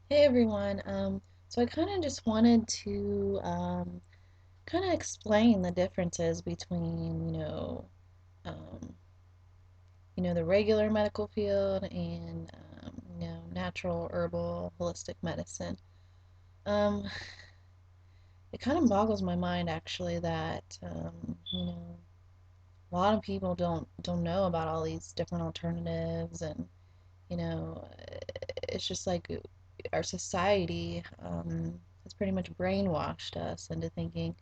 Hey everyone. So I kind of just wanted to kind of explain the differences between, um, the regular medical field and, natural, herbal, holistic medicine. Um, it kind of boggles my mind actually that, a lot of people don't know about all these different alternatives and, you know, it's just like our society has pretty much brainwashed us into thinking,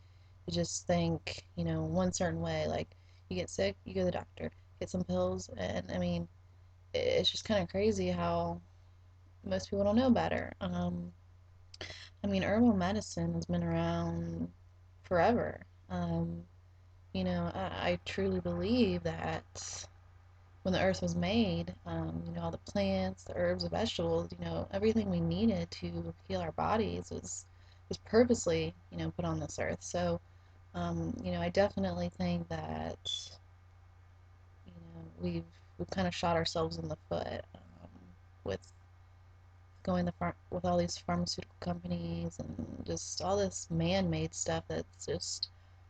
to just think, one certain way. Like, you get sick, you go to the doctor, get some pills, and I mean, it's just kind of crazy how most people don't know better. I mean, herbal medicine has been around forever. Um, I truly believe that when the earth was made, all the plants, the herbs, the vegetables, everything we needed to heal our bodies was purposely, put on this earth. So, I definitely think that, we've kind of shot ourselves in the foot with with all these pharmaceutical companies and just all this man-made stuff that's just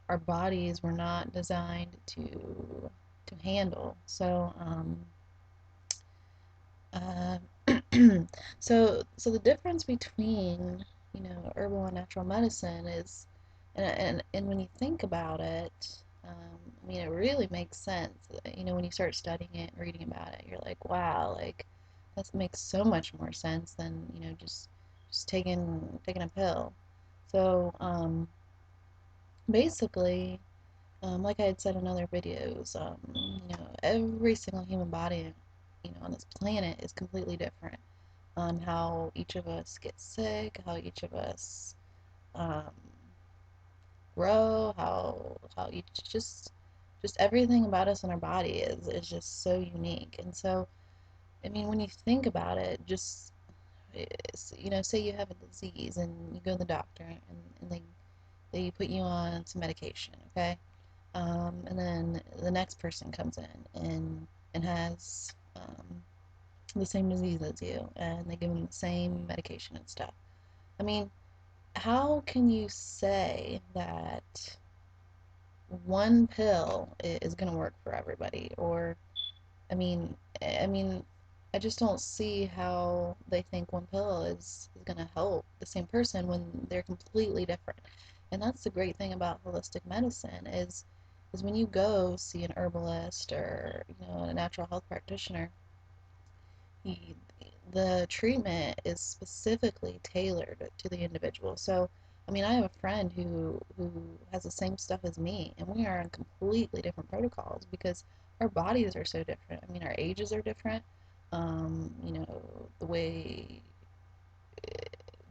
our bodies were not designed to handle. So, Uh, so the difference between, herbal and natural medicine is, and when you think about it, I mean, it really makes sense. When you start studying it and reading about it, you're like, wow, like that makes so much more sense than, just taking a pill. So, basically, like I had said in other videos, every single human body, on this planet is completely different on how each of us gets sick, how each of us um, grow, how each just everything about us and our body is just so unique. And so, I mean, when you think about it, just say you have a disease and you go to the doctor and they put you on some medication, okay? And then the next person comes in and has the same disease as you, and they give them the same medication and stuff. I mean, how can you say that one pill is going to work for everybody? Or, I mean, I just don't see how they think one pill is going to help the same person when they're completely different. And that's the great thing about holistic medicine is when you go see an herbalist or, a natural health practitioner, he, the treatment is specifically tailored to the individual. So, I mean, I have a friend who has the same stuff as me, and we are on completely different protocols because our bodies are so different. I mean, our ages are different. The way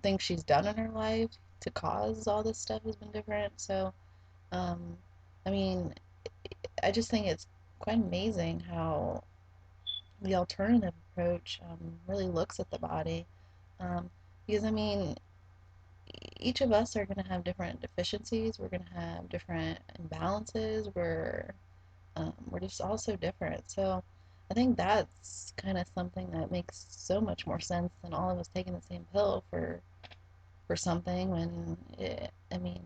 things she's done in her life to cause all this stuff has been different. So, um, I mean, I just think it's quite amazing how the alternative approach really looks at the body. Um, because, I mean, each of us are going to have different deficiencies. We're going to have different imbalances. We're just all so different. So I think that's kind of something that makes so much more sense than all of us taking the same pill for something when I mean,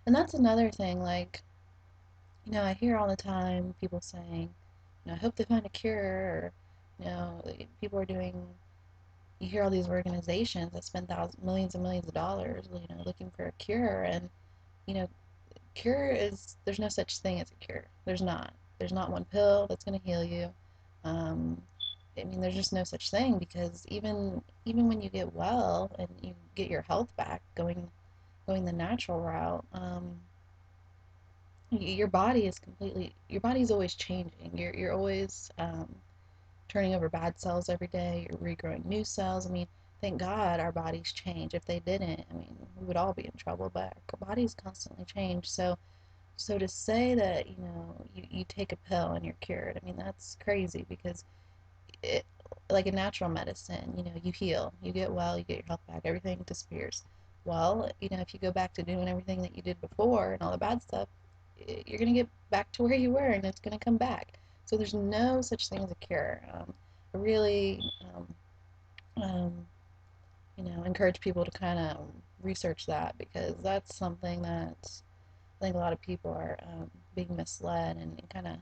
and that's another thing. Like, I hear all the time people saying, I hope they find a cure. Or, people are doing. You hear all these organizations that spend thousands, millions and millions of dollars, looking for a cure, and you know, cure is there's no such thing as a cure. There's not. There's not one pill that's going to heal you. Um, I mean, there's just no such thing because even when you get well and you get your health back, going the natural route, your body's always changing. You're always turning over bad cells every day. You're regrowing new cells. I mean, thank God our bodies change. If they didn't, I mean, we would all be in trouble. But our bodies constantly change. So to say that you take a pill and you're cured, I mean that's crazy because it, like in natural medicine, you heal, you get well, you get your health back, everything disappears. Well, if you go back to doing everything that you did before and all the bad stuff, you're gonna get back to where you were and it's gonna come back. So there's no such thing as a cure. Really, um, encourage people to kind of research that, because that's something that I think a lot of people are being misled and kind of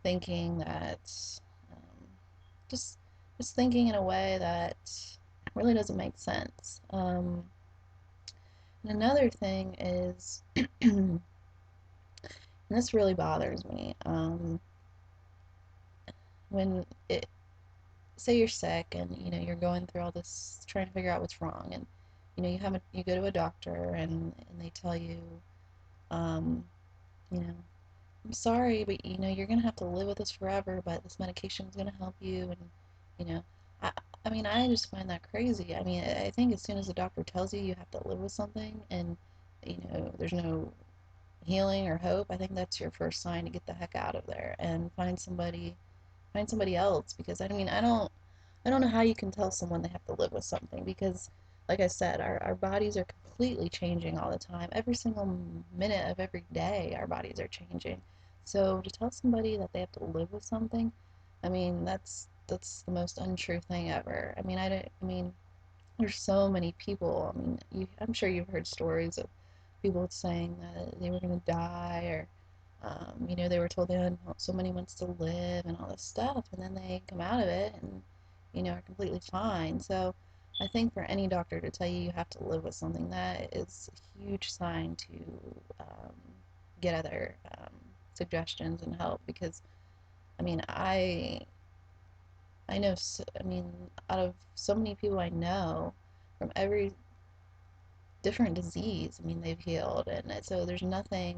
thinking that um, just just thinking in a way that really doesn't make sense. And another thing is, and this really bothers me, when it say you're sick and you're going through all this trying to figure out what's wrong, and you go to a doctor and they tell you, um, you know, I'm sorry, but you're gonna have to live with this forever, but this medication is gonna help you, and you know, I I mean I just find that crazy. I mean I think as soon as the doctor tells you you have to live with something and there's no healing or hope, I think that's your first sign to get the heck out of there and find somebody else, because I don't know how you can tell someone they have to live with something, because like I said, our bodies are completely changing all the time. Every single minute of every day our bodies are changing. So to tell somebody that they have to live with something, I mean that's the most untrue thing ever. I mean I mean there's so many people. I mean I'm sure you've heard stories of people saying that they were going to die, or they were told they had so many months to live and all this stuff, and then they come out of it and, are completely fine. So I think for any doctor to tell you you have to live with something, that is a huge sign to get other suggestions and help, because I mean I know so, I mean out of so many people I know from every different disease, I mean they've healed, and so there's nothing.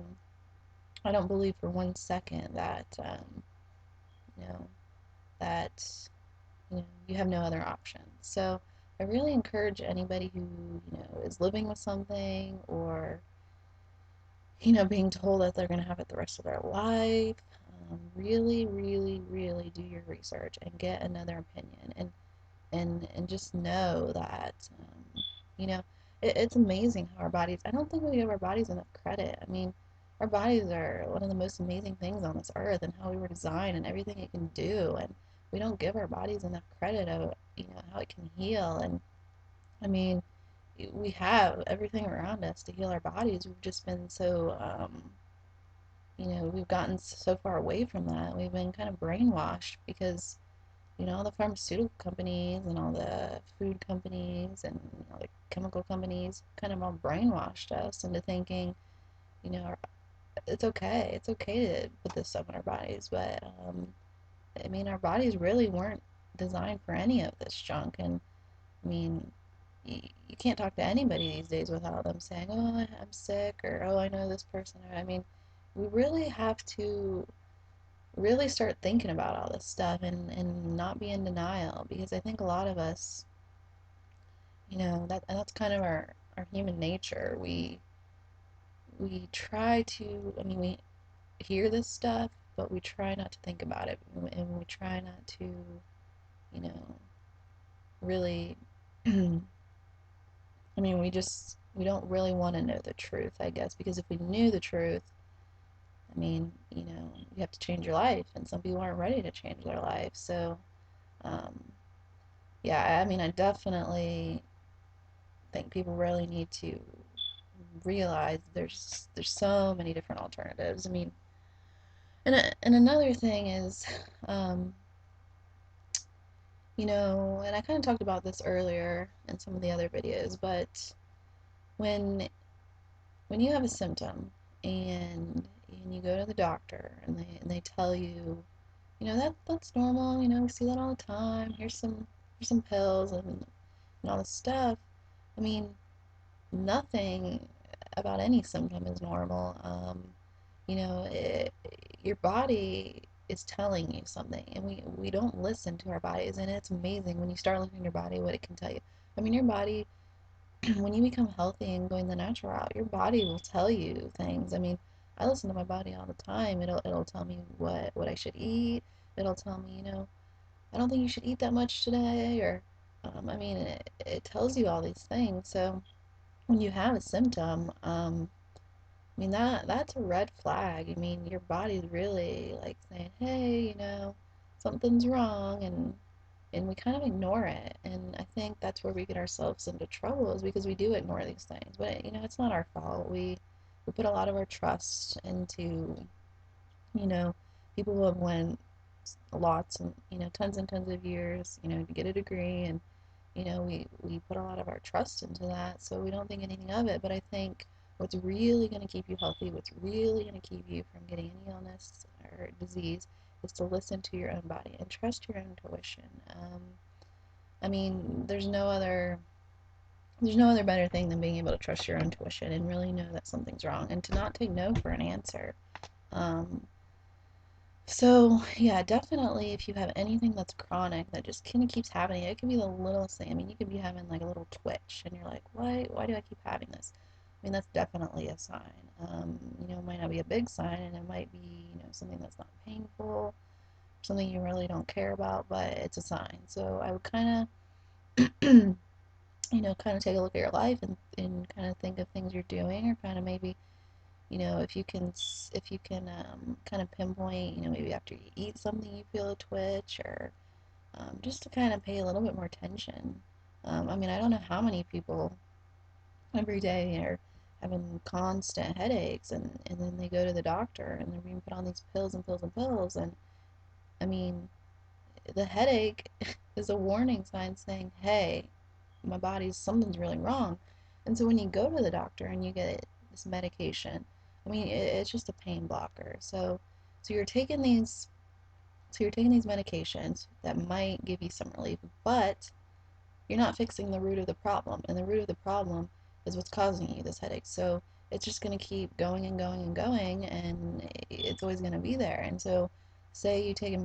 I don't believe for one second that you know that you have no other options. So I really encourage anybody who is living with something, or being told that they're going to have it the rest of their life. Really, really, really do your research and get another opinion, and just know that you know it's amazing how our bodies. I don't think we give our bodies enough credit. I mean, our bodies are one of the most amazing things on this earth, and how we were designed and everything it can do, and we don't give our bodies enough credit of how it can heal. And I mean, we have everything around us to heal our bodies. We've just been so we've gotten so far away from that. We've been kind of brainwashed, because all the pharmaceutical companies and all the food companies and all the chemical companies kind of all brainwashed us into thinking, you know, it's okay to put this stuff in our bodies, but I mean, our bodies really weren't designed for any of this junk. And I mean, you can't talk to anybody these days without them saying, "Oh, I'm sick," or "Oh, I know this person." I mean, we really have to really start thinking about all this stuff, and not be in denial, because I think a lot of us, that's kind of our human nature. We try to, I mean, we hear this stuff, but we try not to think about it, and we try not to, you know, really, I mean, we don't really want to know the truth, I guess, because if we knew the truth, I mean, you have to change your life, and some people aren't ready to change their life. So, um, yeah, I mean, I definitely think people really need to realize there's so many different alternatives. I mean, and another thing is, um, and I kind of talked about this earlier in some of the other videos, but when when you have a symptom, and you go to the doctor, and they tell you, that's normal, we see that all the time. Here's some pills and all this stuff. I mean, nothing about any symptom is normal. Your body is telling you something, and we don't listen to our bodies, and it's amazing when you start listening to your body what it can tell you. I mean, your body, when you become healthy and going the natural route, your body will tell you things. I mean, I listen to my body all the time. It'll tell me what I should eat. It'll tell me, I don't think you should eat that much today, or I mean, it tells you all these things. So when you have a symptom, I mean that's a red flag. I mean your body's really like saying, hey, something's wrong, and and we kind of ignore it. And I think that's where we get ourselves into trouble, is because we do ignore these things. But it's not our fault. We put a lot of our trust into, you know, people who have went lots and tons and tons of years, to get a degree, and we put a lot of our trust into that, so we don't think anything of it. But I think what's really going to keep you healthy, what's really going to keep you from getting any illness or disease, is to listen to your own body and trust your own intuition. I mean, there's no other better thing than being able to trust your own intuition and really know that something's wrong and to not take no for an answer. Um, So, yeah, definitely if you have anything that's chronic that just kind of keeps happening, it could be the littlest thing. I mean, you could be having like a little twitch and you're like, why do I keep having this? I mean, that's definitely a sign. It might not be a big sign and it might be, something that's not painful, something you really don't care about, but it's a sign. So I would kind of, kind of take a look at your life and kind of think of things you're doing, or kind of maybe if you can kind of pinpoint, maybe after you eat something you feel a twitch, or just to kind of pay a little bit more attention. I mean, I don't know how many people every day are having constant headaches, and then they go to the doctor and they're being put on these pills and pills and pills. And I mean, the headache is a warning sign saying, hey, something's really wrong. And so when you go to the doctor and you get this medication, I mean, it's just a pain blocker. So you're taking these, so you're taking these medications that might give you some relief, but you're not fixing the root of the problem. And the root of the problem is what's causing you this headache. So it's just going to keep going and going and going, and it's always going to be there. And so, say you take a